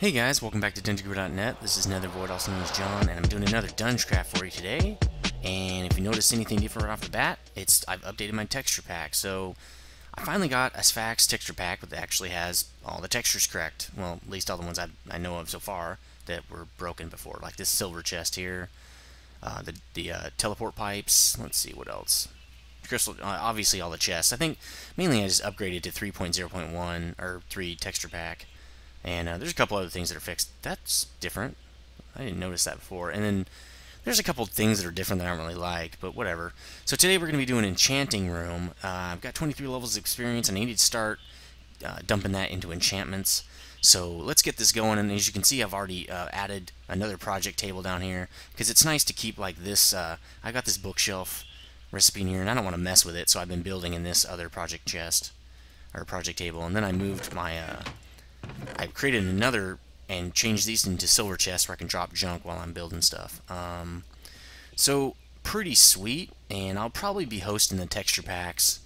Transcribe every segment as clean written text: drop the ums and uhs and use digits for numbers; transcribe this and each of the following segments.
Hey guys, welcome back to dungeongurunet. This is Nethervoid, also known as John, and I'm doing another DungeCraft for you today. And if you notice anything different right off the bat, I've updated my texture pack. So I finally got a Sphax texture pack that actually has all the textures correct. Well, at least all the ones I know of so far that were broken before, like this silver chest here, the teleport pipes. Let's see what else. Crystal, obviously all the chests. I think mainly I just upgraded to 3.0.1 or 3 texture pack. And there's a couple other things that are fixed. That's different. I didn't notice that before. And then there's a couple things that are different that I don't really like, but whatever. So today we're going to be doing an enchanting room. I've got 23 levels of experience, and I need to start dumping that into enchantments. So let's get this going. And as you can see, I've already added another project table down here because it's nice to keep like this. I got this bookshelf recipe in here, and I don't want to mess with it, so I've been building in this other project chest or project table. And then I moved my I created another and changed these into silver chests where I can drop junk while I'm building stuff. So pretty sweet, and I'll probably be hosting the texture packs.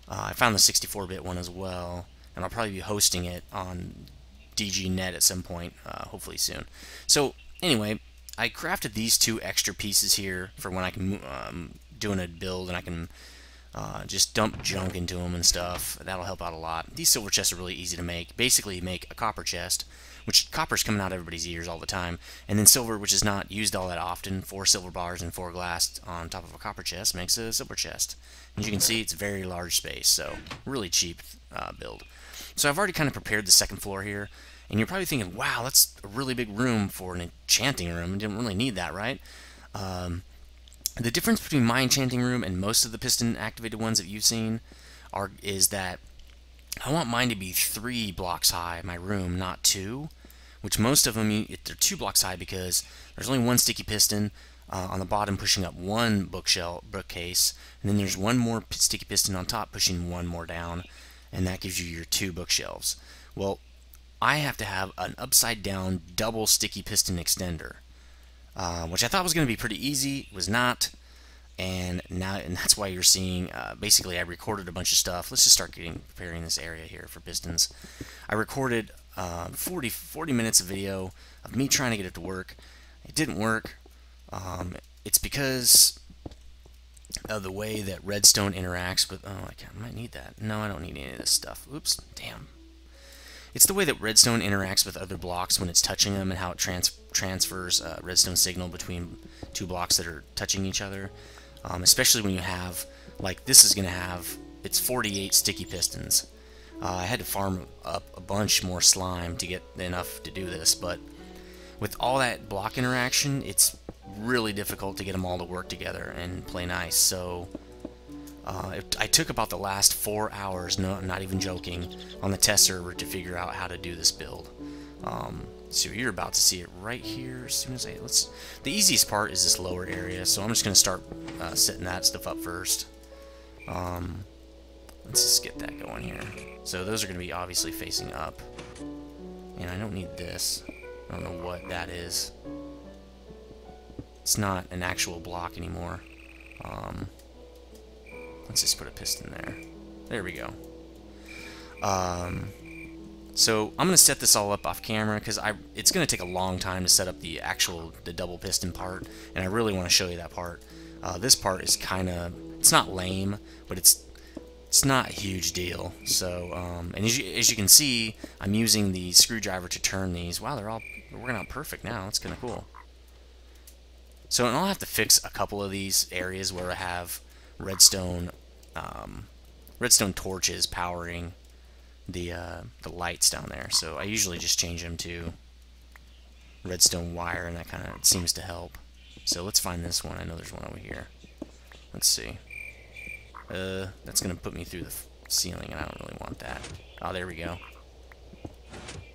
I found the 64-bit one as well, and I'll probably be hosting it on DGNet at some point, hopefully soon. So anyway, I crafted these two extra pieces here for when I can doing a build and I can just dump junk into them and stuff. That'll help out a lot. These silver chests are really easy to make. Basically, you make a copper chest, which copper's coming out of everybody's ears all the time, and then silver, which is not used all that often. 4 silver bars and 4 glass on top of a copper chest makes a silver chest. As you can see, it's a very large space, so really cheap build. So I've already kind of prepared the second floor here, and you're probably thinking, wow, that's a really big room for an enchanting room. You didn't really need that, right? The difference between my enchanting room and most of the piston activated ones that you've seen is that I want mine to be 3 blocks high, my room, not 2, which most of them, they're 2 blocks high because there's only 1 sticky piston on the bottom pushing up 1 bookcase, and then there's 1 more sticky piston on top pushing 1 more down, and that gives you your 2 bookshelves. Well, I have to have an upside down double sticky piston extender. Which I thought was going to be pretty easy. It was not, and that's why you're seeing. Basically, I recorded a bunch of stuff. Let's just start preparing this area here for pistons. I recorded 40 minutes of video of me trying to get it to work. It didn't work. It's because of the way that redstone interacts with. Oh, I might need that. No, I don't need any of this stuff. Oops, damn. It's the way that redstone interacts with other blocks when it's touching them and how it transfers redstone signal between 2 blocks that are touching each other. Especially when you have, like this is going to have, it's 48 sticky pistons. I had to farm up a bunch more slime to get enough to do this, but with all that block interaction, it's really difficult to get them all to work together and play nice. So I took about the last 4 hours, no, I'm not even joking, on the test server to figure out how to do this build. So you're about to see it right here as soon as the easiest part is this lower area, so I'm just going to start setting that stuff up first. Let's just get that going here. So those are going to be obviously facing up. And I don't need this. I don't know what that is. It's not an actual block anymore. Let's just put a piston there. There we go. So I'm going to set this all up off camera because it's going to take a long time to set up the double piston part, and I really want to show you that part. This part is kind of, it's not lame, but it's not a huge deal. So and as you can see, I'm using the screwdriver to turn these. Wow, they're working out perfect now. That's kind of cool. So and I'll have to fix a couple of these areas where I have redstone torches powering the lights down there. So I usually just change them to redstone wire, and that kind of seems to help. So let's find this one. I know there's one over here. Let's see. That's gonna put me through the ceiling, and I don't really want that. Oh, there we go.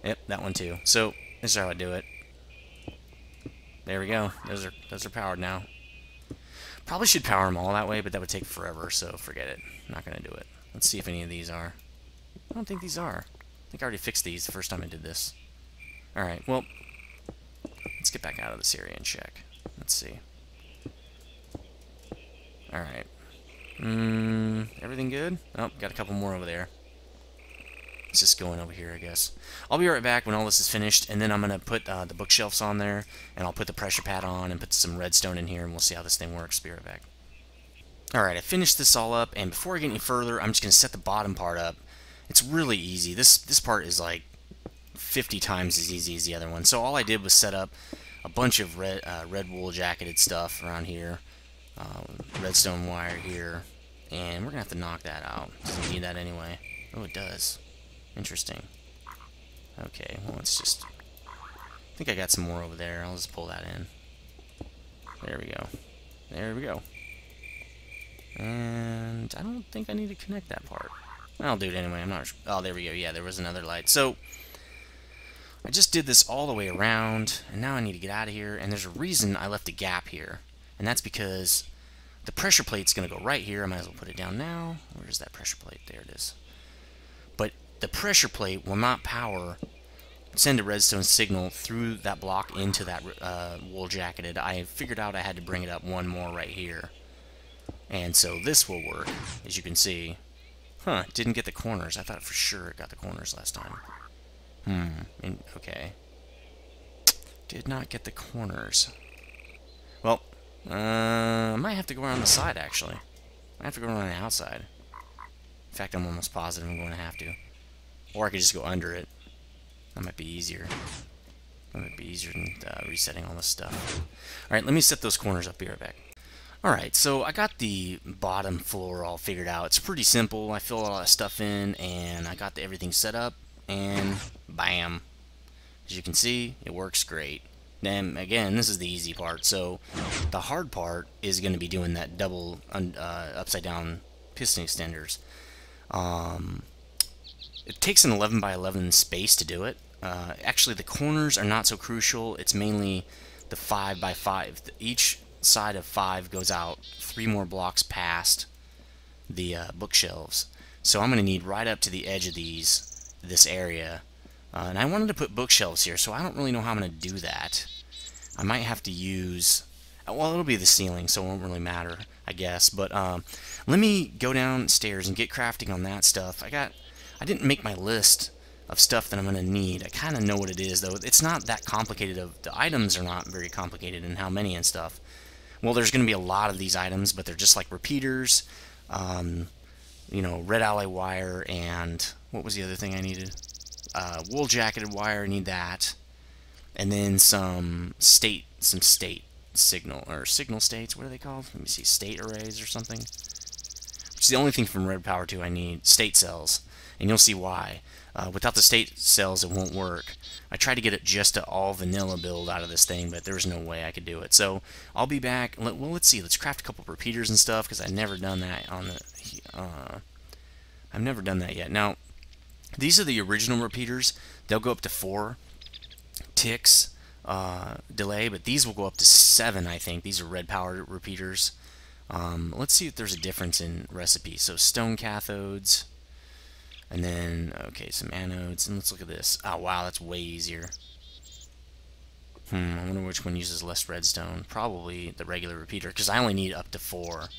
Yep, that one too. So this is how I do it. There we go. Those are powered now. Probably should power them all that way, but that would take forever, so forget it. I'm not going to do it. Let's see if any of these are. I don't think these are. I think I already fixed these the first time I did this. Alright, well, let's get back out of this area and check. Let's see. Alright. Everything good? Oh, got a couple more over there. Let's just go in over here, I guess. I'll be right back when all this is finished, and then I'm going to put the bookshelves on there, and I'll put the pressure pad on and put some redstone in here, and we'll see how this thing works. Be right back. Alright, I finished this all up, and before I get any further, I'm just going to set the bottom part up. It's really easy. This part is like 50 times as easy as the other one. So all I did was set up a bunch of red wool jacketed stuff around here, redstone wire here, and we're going to have to knock that out. Doesn't need that anyway. Oh, it does. Interesting. Okay, well, let's just... I think I got some more over there. I'll just pull that in. There we go. There we go. And I don't think I need to connect that part. I'll do it anyway. I'm not... Oh, there we go. Yeah, there was another light. So, I just did this all the way around, and now I need to get out of here. And there's a reason I left a gap here. And that's because the pressure plate's going to go right here. I might as well put it down now. Where's that pressure plate? There it is. But the pressure plate will not send a redstone signal through that block into that wool jacketed. I figured out I had to bring it up one more right here. And so this will work, as you can see. Huh, didn't get the corners. I thought for sure it got the corners last time. Okay. Did not get the corners. Well, I might have to go around the side, actually. I have to go around the outside. In fact, I'm almost positive I'm going to have to. Or I could just go under it. That might be easier. That might be easier than resetting all this stuff. Alright, let me set those corners up. Be right back. Alright, so I got the bottom floor all figured out. It's pretty simple. I filled all that stuff in, and I got everything set up, and bam. As you can see, it works great. Then, again, this is the easy part. So, the hard part is going to be doing that double upside-down piston extenders. It takes an 11 by 11 space to do it. Actually, the corners are not so crucial. It's mainly the 5 by 5. Each side of 5 goes out 3 more blocks past the bookshelves. So I'm going to need right up to the edge of this area. And I wanted to put bookshelves here, so I don't really know how I'm going to do that. I might have to use... Well, it'll be the ceiling, so it won't really matter, I guess. But let me go downstairs and get crafting on that stuff. I didn't make my list of stuff that I'm going to need. I kind of know what it is, though. It's not that complicated. The items are not very complicated in how many and stuff. Well, there's going to be a lot of these items, but they're just like repeaters, you know, red alloy wire, and what was the other thing I needed? Wool jacketed wire, I need that. And then some state signal states, what are they called? Let me see, state arrays or something. Which is the only thing from RedPower 2 I need, state cells. And you'll see why. Without the state cells, it won't work. I tried to get it just to all vanilla build out of this thing, but there's no way I could do it. So I'll be back. Well, let's see. Let's craft a couple repeaters and stuff, because I've never done that on the. I've never done that yet. Now, these are the original repeaters. They'll go up to 4 ticks delay, but these will go up to 7. I think these are RedPower repeaters. Let's see if there's a difference in recipe. So stone cathodes. And then, okay, some anodes, and let's look at this. Oh, wow, that's way easier. I wonder which one uses less redstone. Probably the regular repeater, because I only need up to 4.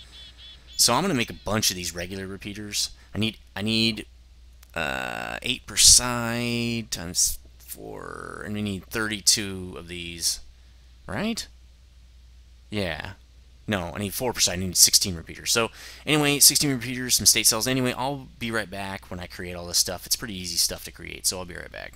So I'm going to make a bunch of these regular repeaters. I need 8 per side times 4, and we need 32 of these, right? Yeah. No, I need 4 per side. I need 16 repeaters. So, anyway, 16 repeaters, some state cells. Anyway, I'll be right back when I create all this stuff. It's pretty easy stuff to create, so I'll be right back.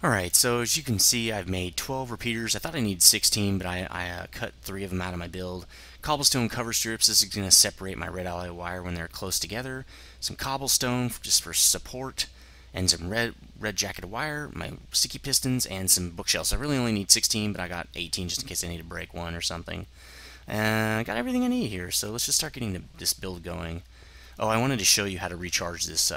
Alright, so as you can see, I've made 12 repeaters. I thought I needed 16, but I cut 3 of them out of my build. Cobblestone cover strips. This is going to separate my red alloy wire when they're close together. Some cobblestone just for support. And some red jacketed wire, my sticky pistons, and some bookshelves. I really only need 16, but I got 18 just in case I need to break one or something. I got everything I need here, so let's just start getting this build going. Oh, I wanted to show you how to recharge this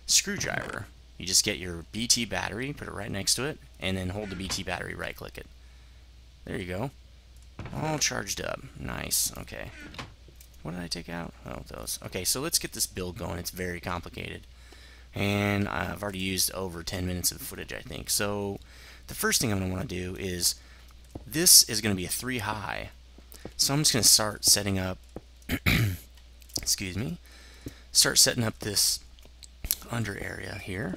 screwdriver. You just get your BT battery, put it right next to it, and then hold the BT battery, right-click it. There you go. All charged up. Nice. Okay. What did I take out? Oh, those. Okay, so let's get this build going. It's very complicated. And I've already used over 10 minutes of footage, I think. So the first thing I'm going to want to do is, this is going to be a 3 high. So I'm just going to start setting up, excuse me, start setting up this under area here.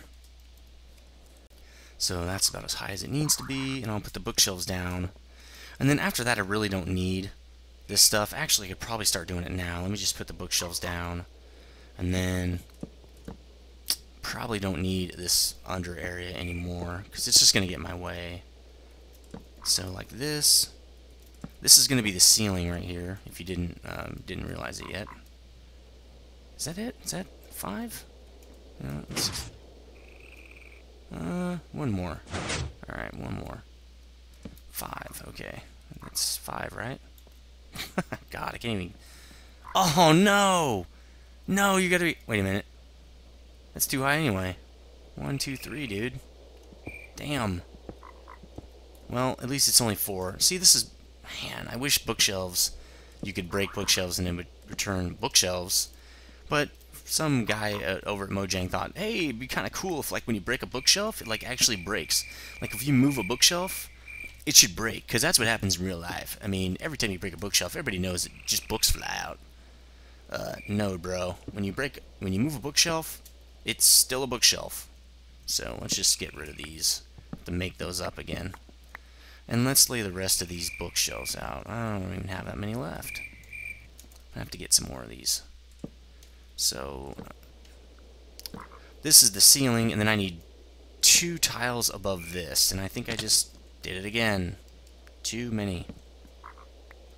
So that's about as high as it needs to be, and I'll put the bookshelves down. And then after that, I really don't need this stuff. Actually, I could probably start doing it now. Let me just put the bookshelves down, and then probably don't need this under area anymore because it's just going to get in my way. So like this. This is going to be the ceiling right here. If you didn't realize it yet. Is that it? Is that 5? One more. All right, one more. 5. Okay, that's 5, right? God, I can't even. Oh no! No, you gotta be. Wait a minute. That's too high anyway. 1, 2, 3, dude. Damn. Well, at least it's only 4. See, this is. Man, I wish bookshelves. You could break bookshelves and it would return bookshelves. But some guy over at Mojang thought, hey, it'd be kind of cool if, like, when you break a bookshelf, it, like, actually breaks. Like, if you move a bookshelf, it should break, because that's what happens in real life. I mean, every time you break a bookshelf, everybody knows that just books fly out. No, bro. When you move a bookshelf, it's still a bookshelf. So let's just get rid of these to make those up again. And let's lay the rest of these bookshelves out. I don't even have that many left. I have to get some more of these. So this is the ceiling, and then I need 2 tiles above this, and I think I just did it again. Too many.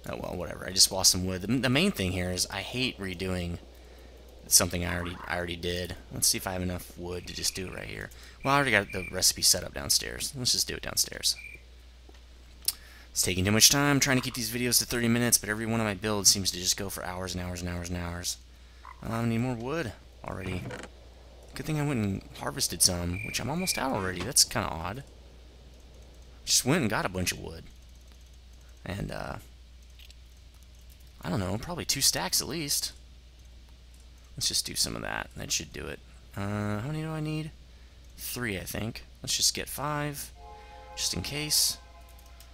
Oh well, whatever. I just lost some wood. The main thing here is I hate redoing something I already did. Let's see if I have enough wood to just do it right here. Well, I already got the recipe set up downstairs. Let's just do it downstairs. It's taking too much time trying to keep these videos to 30 minutes, but every one of my builds seems to just go for hours and hours and hours and hours. I need more wood already. Good thing I went and harvested some, which I'm almost out already. That's kind of odd. Just went and got a bunch of wood. And, I don't know, probably 2 stacks at least. Let's just do some of that. That should do it. How many do I need? 3, I think. Let's just get 5, just in case.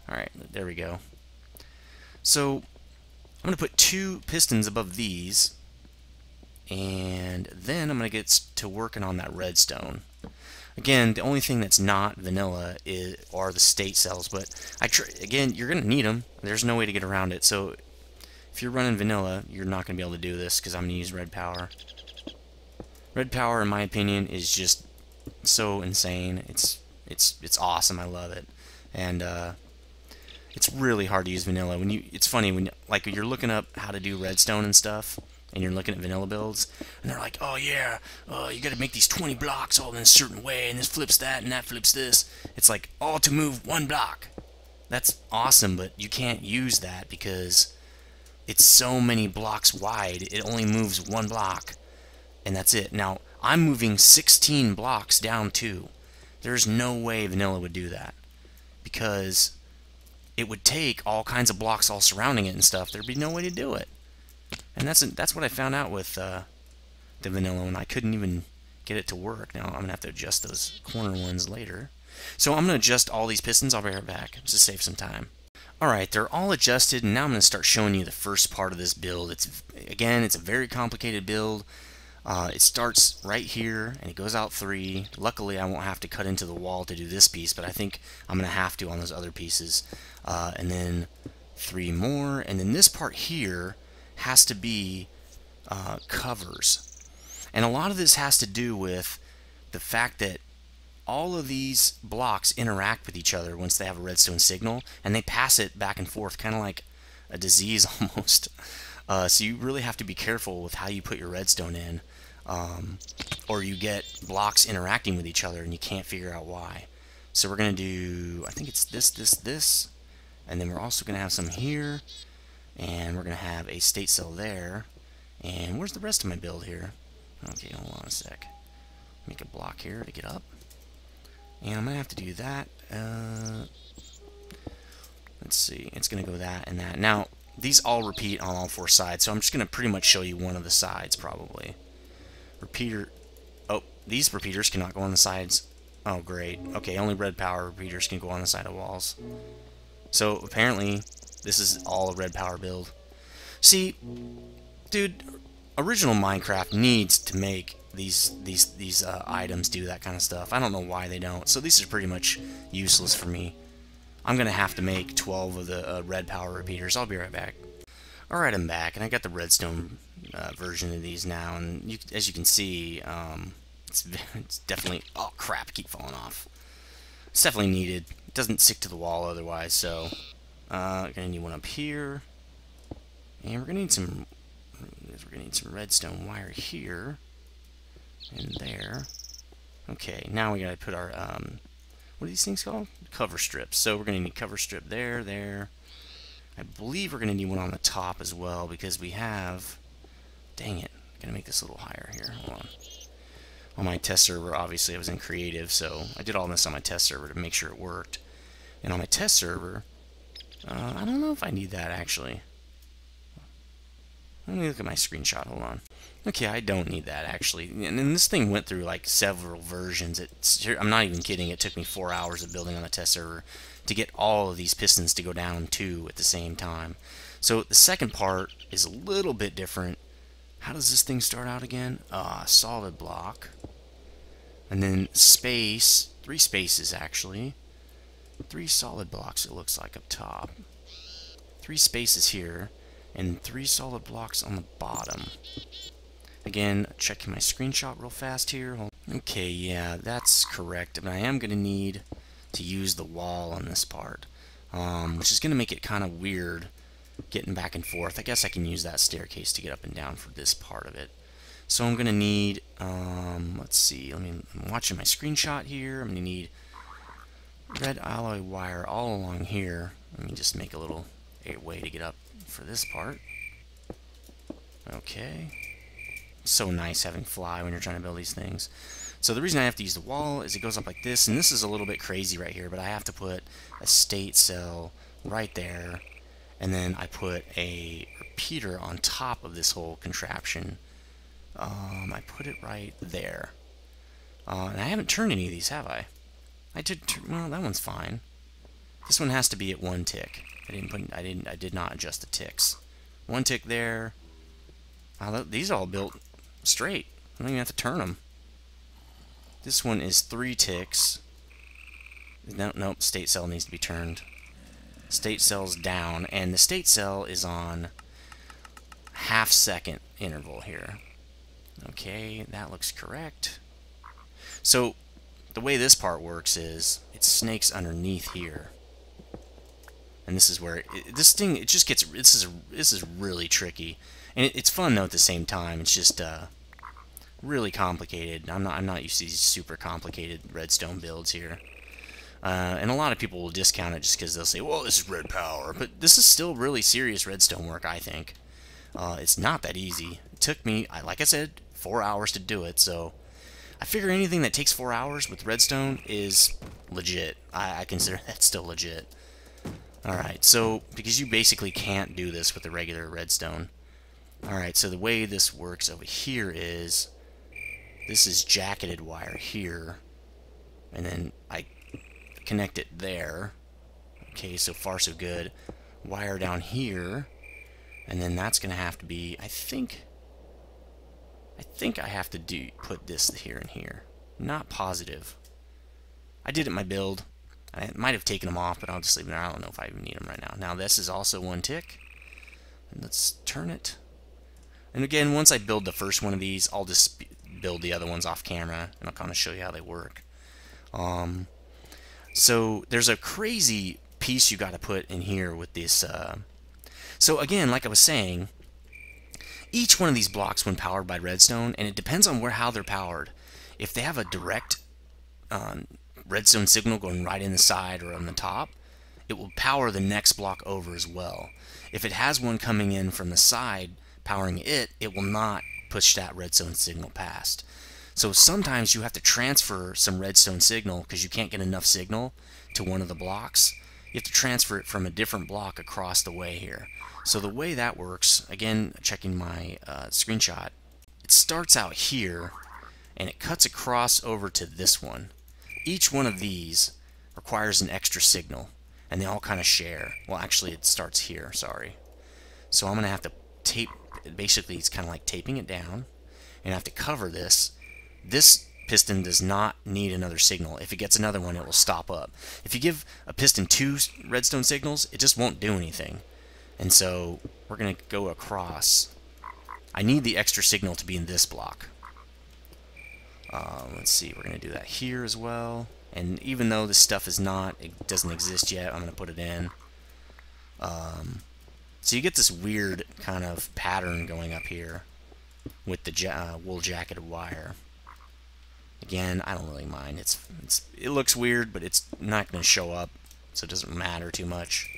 Alright, there we go. So, I'm going to put 2 pistons above these, and then I'm going to get to working on that redstone. Again, the only thing that's not vanilla are the state cells, but again, you're going to need them. There's no way to get around it, so if you're running vanilla, you're not going to be able to do this, because I'm going to use RedPower. RedPower, in my opinion, is just so insane. It's awesome. I love it. And, it's really hard to use vanilla. It's funny when like you're looking up how to do redstone and stuff, and you're looking at vanilla builds, and they're like, "Oh yeah, you got to make these 20 blocks all in a certain way, and this flips that, and that flips this." It's like all to move 1 block. That's awesome, but you can't use that because it's so many blocks wide. It only moves 1 block, and that's it. Now I'm moving 16 blocks down too. There's no way vanilla would do that because it would take all kinds of blocks all surrounding it and stuff. There'd be no way to do it. And that's what I found out with the vanilla one. I couldn't even get it to work. Now I'm going to have to adjust those corner ones later. So I'm going to adjust all these pistons. I'll be right back just to save some time. Alright, they're all adjusted, and now I'm going to start showing you the first part of this build. Again, it's a very complicated build. It starts right here, and it goes out 3. Luckily, I won't have to cut into the wall to do this piece, but I think I'm going to have to on those other pieces. And then 3 more, and then this part here has to be covers. And a lot of this has to do with the fact that all of these blocks interact with each other once they have a redstone signal, and they pass it back and forth, kind of like a disease almost. So you really have to be careful with how you put your redstone in, or you get blocks interacting with each other and you can't figure out why. So we're going to do, I think it's this, and then we're also going to have some here, and we're going to have a state cell there. And where's the rest of my build here? Okay, hold on a sec. Make a block here to get up. And I'm going to have to do that. Let's see, it's going to go that and that. Now, these all repeat on all 4 sides, so I'm just going to pretty much show you one of the sides, probably. Repeater. Oh, these repeaters cannot go on the sides. Oh, great. Okay, only RedPower repeaters can go on the side of walls. So, apparently, this is all a RedPower build. See, dude, original Minecraft needs to make these items do that kind of stuff. I don't know why they don't. So these are pretty much useless for me. I'm gonna have to make 12 of the RedPower repeaters. I'll be right back. Alright, I'm back, and I got the redstone version of these now, and as you can see, it's definitely... Oh crap, I keep falling off. It's definitely needed. It doesn't stick to the wall otherwise, so... gonna need one up here. And we're gonna need some redstone wire here. And there. Okay, now we gotta put our, what are these things called? Cover strips. So we're gonna need cover strip there, there. I believe we're going to need one on the top as well because we have... Dang it. I'm going to make this a little higher here. Hold on. On my test server, obviously, I was in creative, so I did all this on my test server to make sure it worked. And on my test server, I don't know if I need that, actually. Let me look at my screenshot. Hold on. Okay, I don't need that, actually. And then this thing went through, like, several versions. I'm not even kidding. It took me 4 hours of building on the test server to get all of these pistons to go down 2 at the same time. So the second part is a little bit different. How does this thing start out again? Solid block. And then space. 3 spaces, actually. 3 solid blocks, it looks like, up top. 3 spaces here. And 3 solid blocks on the bottom. Again, checking my screenshot real fast here. Okay, yeah, that's correct. But I am going to need to use the wall on this part, which is going to make it kind of weird getting back and forth. I guess I can use that staircase to get up and down for this part of it. So I'm going to need, let's see, I'm watching my screenshot here. I'm going to need red alloy wire all along here. Let me just make a little way to get up for this part. Okay. So nice having fly when you're trying to build these things. So the reason I have to use the wall is it goes up like this, and this is a little bit crazy right here, but I have to put a state cell right there, and then I put a repeater on top of this whole contraption. I put it right there. And I haven't turned any of these, have I? I did. Well, that one's fine. This one has to be at 1 tick. I did not adjust the ticks. 1 tick there. These are all built straight. I don't even have to turn them. This one is 3 ticks. Nope, state cell needs to be turned. State cell's down, and the state cell is on half-second interval here. Okay, that looks correct. So, the way this part works is, it snakes underneath here. And this is where, this thing, it just gets, this is really tricky. And it's fun, though, at the same time. It's just, really complicated. I'm not used to these super complicated redstone builds here. And a lot of people will discount it just because they'll say, well, this is RedPower. But this is still really serious redstone work, I think. It's not that easy. It took me, like I said, 4 hours to do it, so I figure anything that takes 4 hours with redstone is legit. I consider that still legit. Alright, so, because you basically can't do this with the regular redstone. Alright, so the way this works over here is, this is jacketed wire here, and then I connect it there. Okay, so far so good. Wire down here, and then that's going to have to be, I think I have to put this here and here. Not positive. I did it in my build. I might have taken them off, but I'll just leave them there. I don't know if I even need them right now. Now this is also 1 tick. And let's turn it. And again, once I build the first one of these, I'll just build the other ones off camera, and I'll kind of show you how they work. So there's a crazy piece you got to put in here with this. So again, like I was saying, each one of these blocks, when powered by redstone, and it depends on how they're powered. If they have a direct redstone signal going right in the side or on the top, it will power the next block over as well. If it has one coming in from the side powering it, it will not push that redstone signal past. So sometimes you have to transfer some redstone signal because you can't get enough signal to one of the blocks. You have to transfer it from a different block across the way here. So the way that works, again, checking my screenshot, it starts out here and it cuts across over to this one. Each one of these requires an extra signal, and they all kind of share. Well, actually, it starts here, sorry. So I'm going to have to tape basically it's kind of like taping it down, and I have to cover this. This piston does not need another signal. If it gets another one, it will stop up. If you give a piston 2 redstone signals, it just won't do anything. And so we're going to go across. I need the extra signal to be in this block. Let's see, we're going to do that here as well. And even though this stuff is not, it doesn't exist yet, I'm going to put it in. So you get this weird kind of pattern going up here with the wool jacketed wire. Again, I don't really mind. It looks weird, but it's not going to show up, so it doesn't matter too much.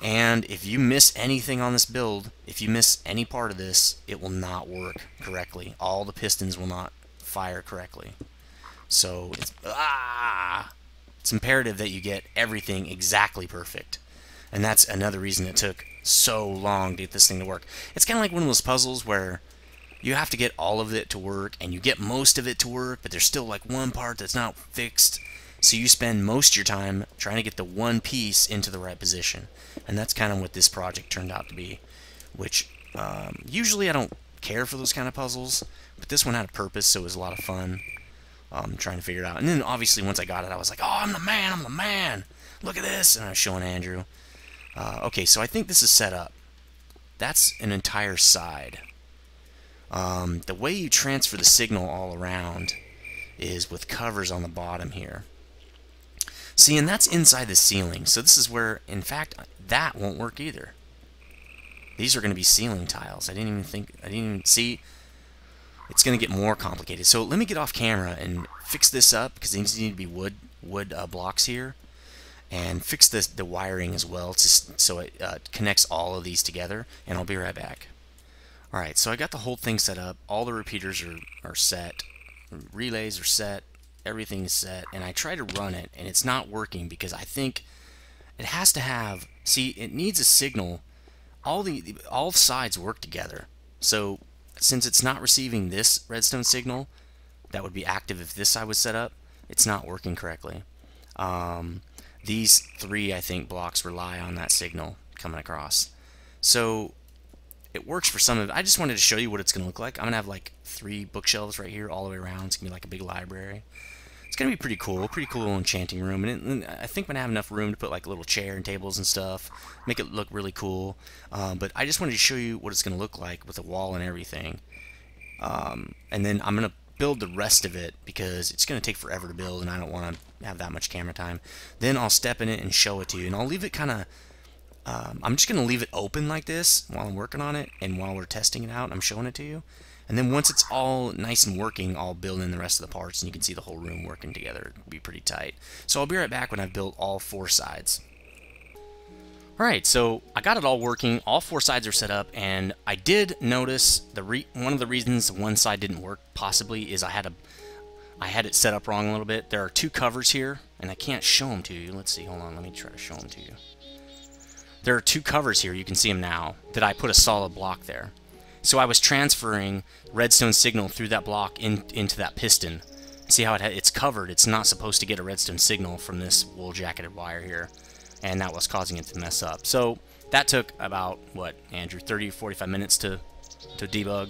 And if you miss anything on this build, if you miss any part of this, it will not work correctly. All the pistons will not fire correctly. So it's imperative that you get everything exactly perfect. And that's another reason it took so long to get this thing to work. It's kind of like one of those puzzles where you have to get all of it to work, and you get most of it to work, but there's still like one part that's not fixed. So you spend most of your time trying to get the one piece into the right position. And that's kind of what this project turned out to be. Which, usually I don't care for those kind of puzzles, but this one had a purpose, so it was a lot of fun trying to figure it out. And then obviously once I got it, I was like, oh, I'm the man! Look at this! And I was showing Andrew. Okay, so I think this is set up. That's an entire side. The way you transfer the signal all around is with covers on the bottom here. See, and that's inside the ceiling. So this is where, in fact, that won't work either. These are going to be ceiling tiles. I didn't even see. It's going to get more complicated. So let me get off camera and fix this up, because these need to be wood blocks here. And fix the wiring as well, so it connects all of these together, and I'll be right back. Alright, so I got the whole thing set up. All the repeaters are set. Relays are set. Everything is set. And I try to run it, and it's not working because I think it has to have... See, it needs a signal. All sides work together. So, since it's not receiving this redstone signal, that would be active if this side was set up, it's not working correctly. These 3, I think, blocks rely on that signal coming across. So it works for some of it. I just wanted to show you what it's going to look like. I'm going to have like 3 bookshelves right here all the way around. It's going to be like a big library. It's going to be pretty cool little enchanting room. And I think I'm going to have enough room to put like a little chair and tables and stuff, make it look really cool. But I just wanted to show you what it's going to look like with a wall and everything. And then I'm going to build the rest of it because it's going to take forever to build, and I don't want to have that much camera time. Then I'll step in it and show it to you, and I'll leave it kind of I'm just going to leave it open like this while I'm working on it, and while we're testing it out I'm showing it to you. And then once it's all nice and working, I'll build in the rest of the parts, and you can see the whole room working together. It'll be pretty tight. So I'll be right back when I've built all 4 sides. Alright, so I got it all working, all 4 sides are set up, and I did notice one of the reasons one side didn't work possibly is I had it set up wrong a little bit. There are 2 covers here, and I can't show them to you. Let's see, hold on, let me try to show them to you. There are 2 covers here, you can see them now, that I put a solid block there. So I was transferring redstone signal through that block into that piston. See how it's covered, it's not supposed to get a redstone signal from this wool jacketed wire here. And that was causing it to mess up. So that took about, what, Andrew, 30 or 45 minutes to debug.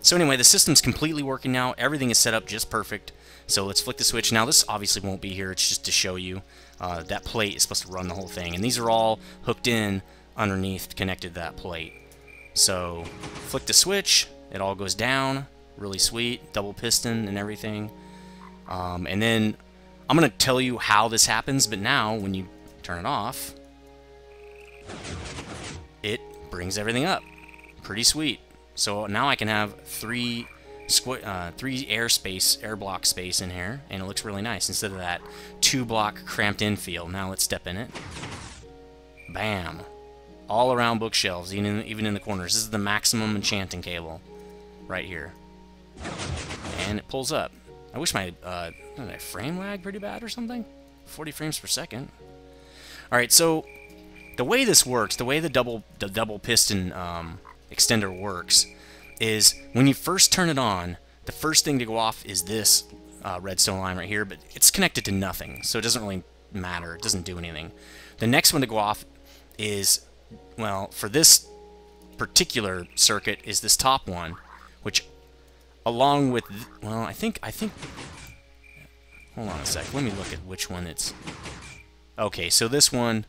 So anyway, the system's completely working now. Everything is set up just perfect. So let's flick the switch. Now this obviously won't be here. It's just to show you. That plate is supposed to run the whole thing. And these are all hooked in underneath, connected to that plate. So flick the switch. It all goes down. Really sweet. Double piston and everything. And then I'm going to tell you how this happens, but now when you turn it off, it brings everything up. Pretty sweet. So now I can have 3 air block space in here, and it looks really nice instead of that 2-block cramped in feel. Now let's step in it. Bam. All around bookshelves, even in the corners. This is the maximum enchanting cable right here. And it pulls up. I wish my frame lag pretty bad or something. 40 frames per second. Alright, so the way this works, the way the double piston extender works, is when you first turn it on, the first thing to go off is this redstone line right here, but it's connected to nothing, so it doesn't really matter. It doesn't do anything. The next one to go off is, well, for this particular circuit is this top one, which along with, well, I think, hold on a sec, let me look at which one it's, okay, so this one,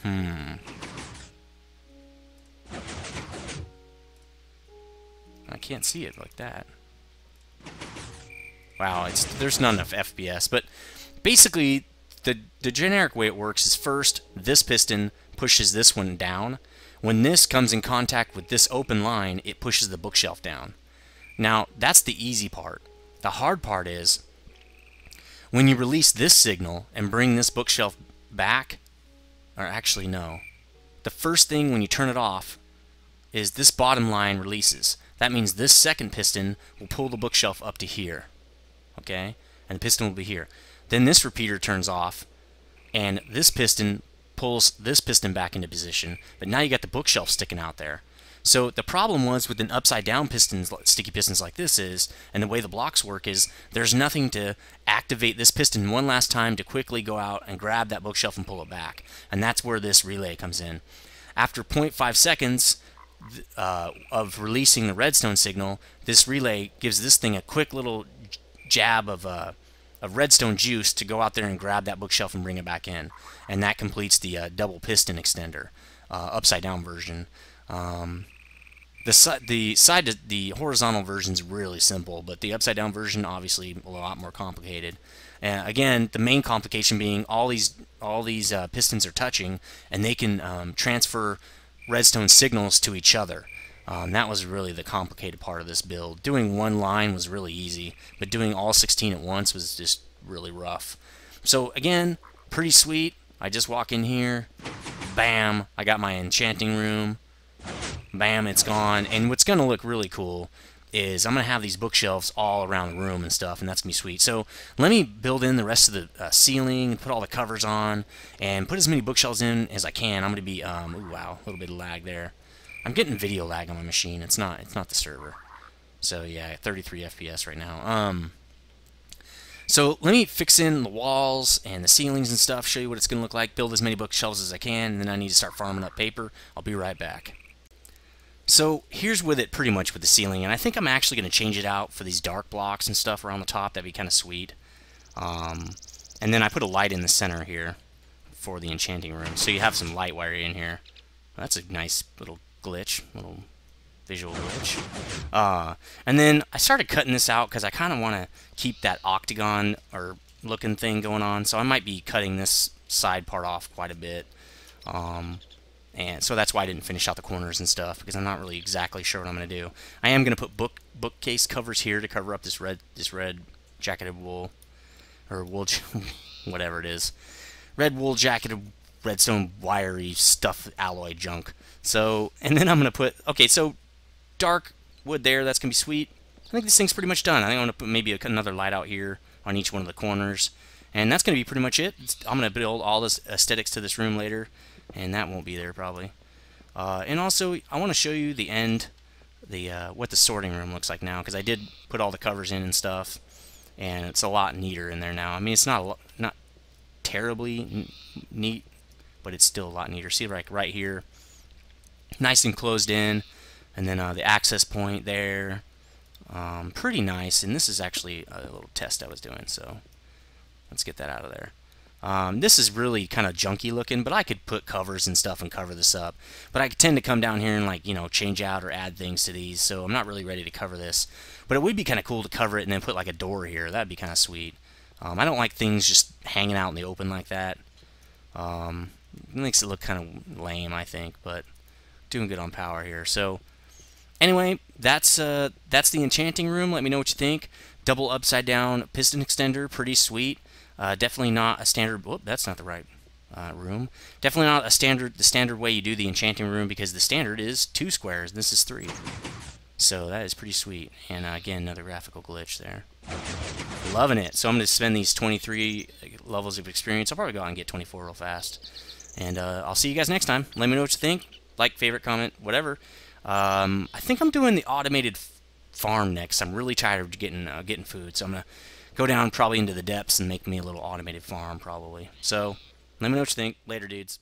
I can't see it like that. Wow, there's not enough FPS, but basically the generic way it works is first this piston pushes this one down. When this comes in contact with this open line, it pushes the bookshelf down. Now, that's the easy part. The hard part is when you release this signal and bring this bookshelf back, or actually no, the first thing when you turn it off is this bottom line releases. That means this second piston will pull the bookshelf up to here, okay? And the piston will be here. Then this repeater turns off, and this piston pulls this piston back into position, but now you got the bookshelf sticking out there. So the problem was with an upside down pistons, sticky pistons like this is, and the way the blocks work is, there's nothing to activate this piston one last time to quickly go out and grab that bookshelf and pull it back. And that's where this relay comes in. After 0.5 seconds of releasing the redstone signal, this relay gives this thing a quick little jab of redstone juice to go out there and grab that bookshelf and bring it back in. And that completes the double piston extender, upside down version. The horizontal version is really simple, but the upside down version obviously a lot more complicated. And again, the main complication being all these pistons are touching, and they can transfer redstone signals to each other. That was really the complicated part of this build. Doing one line was really easy, but doing all 16 at once was just really rough. So again, pretty sweet. I just walk in here, bam, I got my enchanting room, bam, it's gone. And what's going to look really cool is I'm going to have these bookshelves all around the room and stuff, and that's going to be sweet. So let me build in the rest of the ceiling, and put all the covers on, and put as many bookshelves in as I can. I'm going to be, ooh, wow, a little bit of lag there. I'm getting video lag on my machine. It's not the server. So yeah, 33 FPS right now. So let me fix in the walls and the ceilings and stuff, show you what it's going to look like, build as many bookshelves as I can, and then I need to start farming up paper. I'll be right back. So here's with it pretty much with the ceiling, and I think I'm actually going to change it out for these dark blocks and stuff around the top. That'd be kind of sweet. And then I put a light in the center here for the enchanting room, so you have some light wire in here. That's a nice little glitch, little visual glitch. And then I started cutting this out because I kind of want to keep that octagon or looking thing going on, so I might be cutting this side part off quite a bit. And so that's why I didn't finish out the corners and stuff, because I'm not really exactly sure what I'm going to do. I am going to put bookcase covers here to cover up this red jacketed wool, or wool, whatever it is, red wool jacketed redstone wiry stuff alloy junk. So, and then I'm going to put, okay, so dark wood there, that's going to be sweet. I think this thing's pretty much done. I think I'm going to put maybe another light out here on each one of the corners. And that's going to be pretty much it. I'm going to build all this aesthetics to this room later, and that won't be there probably. And also, I want to show you the end, what the sorting room looks like now, because I did put all the covers in and stuff, and it's a lot neater in there now. I mean, it's not terribly neat, but it's still a lot neater. See, like right here, nice and closed in, and then the access point there, pretty nice. And this is actually a little test I was doing, so let's get that out of there. This is really kind of junky looking, but I could put covers and stuff and cover this up. But I tend to come down here and, like, you know, change out or add things to these, so I'm not really ready to cover this. But it would be kind of cool to cover it and then put like a door here. That'd be kind of sweet. I don't like things just hanging out in the open like that. It makes it look kind of lame, I think, but doing good on power here. So anyway, that's the enchanting room. Let me know what you think. Double upside down piston extender, pretty sweet. Definitely not a standard. Whoop, that's not the right room. Definitely not the standard way you do the enchanting room, because the standard is 2 squares. This is 3. So that is pretty sweet. And again, another graphical glitch there. Loving it. So I'm going to spend these 23 levels of experience. I'll probably go out and get 24 real fast. And I'll see you guys next time. Let me know what you think. Like, favorite, comment, whatever. I think I'm doing the automated farm next. I'm really tired of getting food, so I'm going to go down probably into the depths and make me a little automated farm probably. So let me know what you think. Later, dudes.